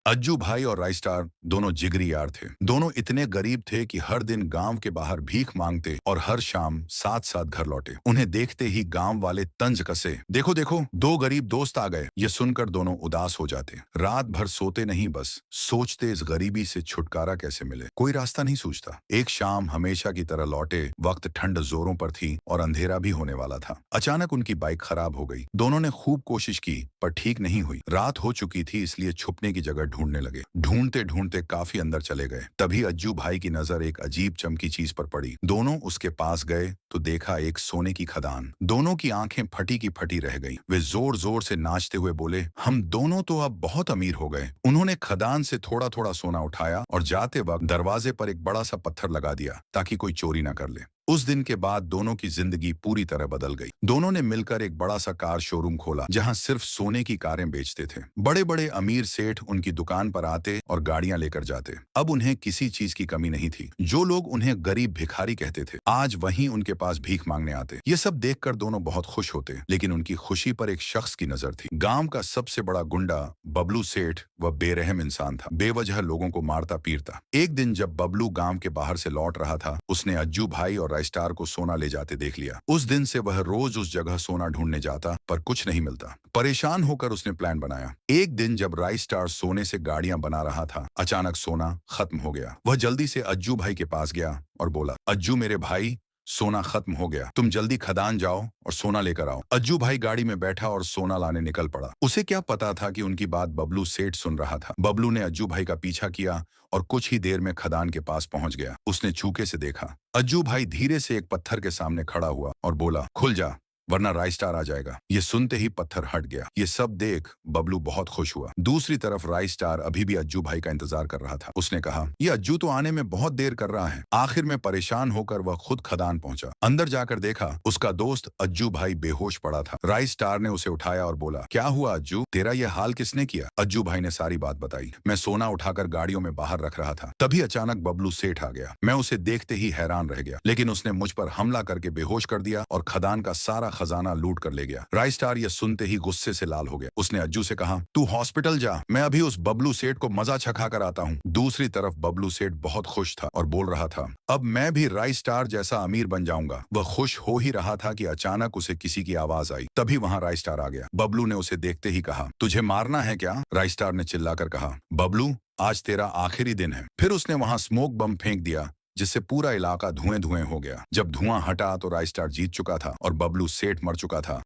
अज्जू भाई और राइस्टार दोनों जिगरी यार थे। दोनों इतने गरीब थे कि हर दिन गांव के बाहर भीख मांगते और हर शाम साथ साथ घर लौटे। उन्हें देखते ही गांव वाले तंज कसे, देखो देखो दो गरीब दोस्त आ गए। ये सुनकर दोनों उदास हो जाते। रात भर सोते नहीं, बस सोचते इस गरीबी से छुटकारा कैसे मिले। कोई रास्ता नहीं सूझता। एक शाम हमेशा की तरह लौटे। वक्त ठंड जोरों पर थी और अंधेरा भी होने वाला था। अचानक उनकी बाइक खराब हो गई। दोनों ने खूब कोशिश की पर ठीक नहीं हुई। रात हो चुकी थी, इसलिए छुपने की जगह ढूंढने लगे। ढूंढते ढूंढते काफी अंदर चले गए। तभी अज्जू भाई की नजर एक अजीब चमकी चीज पर पड़ी। दोनों उसके पास गए तो देखा एक सोने की खदान। दोनों की आंखें फटी की फटी रह गईं। वे जोर जोर से नाचते हुए बोले, हम दोनों तो अब बहुत अमीर हो गए। उन्होंने खदान से थोड़ा थोड़ा सोना उठाया और जाते वक्त दरवाजे पर एक बड़ा सा पत्थर लगा दिया ताकि कोई चोरी ना कर ले। उस दिन के बाद दोनों की जिंदगी पूरी तरह बदल गई। दोनों ने मिलकर एक बड़ा सा कार शोरूम खोला जहां सिर्फ सोने की कारें बेचते थे। बड़े बड़े अमीर सेठ उनकी दुकान पर आते और गाड़ियां लेकर जाते। अब उन्हें किसी चीज की कमी नहीं थी। जो लोग उन्हें गरीब भिखारी कहते थे, आज वहीं उनके पास भीख मांगने आते। ये सब देखकर दोनों बहुत खुश होते, लेकिन उनकी खुशी पर एक शख्स की नजर थी। गांव का सबसे बड़ा गुंडा बबलू सेठ। वह बेरहम इंसान था, बेवजह लोगों को मारता पीटता। एक दिन जब बबलू गांव के बाहर से लौट रहा था, उसने अज्जू भाई और राइस्टार को सोना ले जाते देख लिया। उस दिन से वह रोज उस जगह सोना ढूंढने जाता, पर कुछ नहीं मिलता। परेशान होकर उसने प्लान बनाया। एक दिन जब राइस्टार सोने से गाड़ियां बना रहा था, अचानक सोना खत्म हो गया। वह जल्दी से अज्जू भाई के पास गया और बोला, अज्जू मेरे भाई, सोना खत्म हो गया। तुम जल्दी खदान जाओ और सोना लेकर आओ। अज्जू भाई गाड़ी में बैठा और सोना लाने निकल पड़ा। उसे क्या पता था कि उनकी बात बबलू सेठ सुन रहा था। बबलू ने अज्जू भाई का पीछा किया और कुछ ही देर में खदान के पास पहुंच गया। उसने छूके से देखा। अज्जू भाई धीरे से एक पत्थर के सामने खड़ा हुआ और बोला, खुल जा वरना राइस्टार आ जाएगा। ये सुनते ही पत्थर हट गया। ये सब देख बबलू बहुत खुश हुआ। दूसरी तरफ राइस्टार अभी भी अज्जू भाई का इंतजार कर रहा था। उसने कहा, ये अज्जू तो आने में बहुत देर कर रहा है। आखिर में परेशान होकर वह खुद खदान पहुंचा। अंदर जाकर देखा उसका दोस्त अज्जू भाई बेहोश पड़ा था। राइस्टार ने उसे उठाया और बोला, क्या हुआ अज्जू, तेरा ये हाल किसने किया? अज्जू भाई ने सारी बात बताई। मैं सोना उठाकर गाड़ियों में बाहर रख रहा था, तभी अचानक बबलू सेठ आ गया। मैं उसे देखते ही हैरान रह गया, लेकिन उसने मुझ पर हमला करके बेहोश कर दिया और खदान का सारा खजाना लूट कर ले गया। राइस्टार ये सुनते ही गुस्से से लाल हो गया। उसने अज्जू से कहा, तू हॉस्पिटल जा, मैं अभी उस बबलू सेठ को मजा चखा कर आता हूँ। दूसरी तरफ बबलू सेठ बहुत खुश था और बोल रहा था, अब मैं भी राइस्टार जैसा अमीर बन जाऊंगा। वह खुश हो ही रहा था कि अचानक उसे किसी की आवाज आई। तभी वहां राइस्टार आ गया। बबलू ने उसे देखते ही कहा, तुझे मारना है क्या? राइस्टार ने चिल्लाकर कहा, बबलू आज तेरा आखिरी दिन है। फिर उसने वहां स्मोक बम फेंक दिया, जिससे पूरा इलाका धुएं धुएं हो गया। जब धुआं हटा तो राइस्टार जीत चुका था और बबलू सेठ मर चुका था।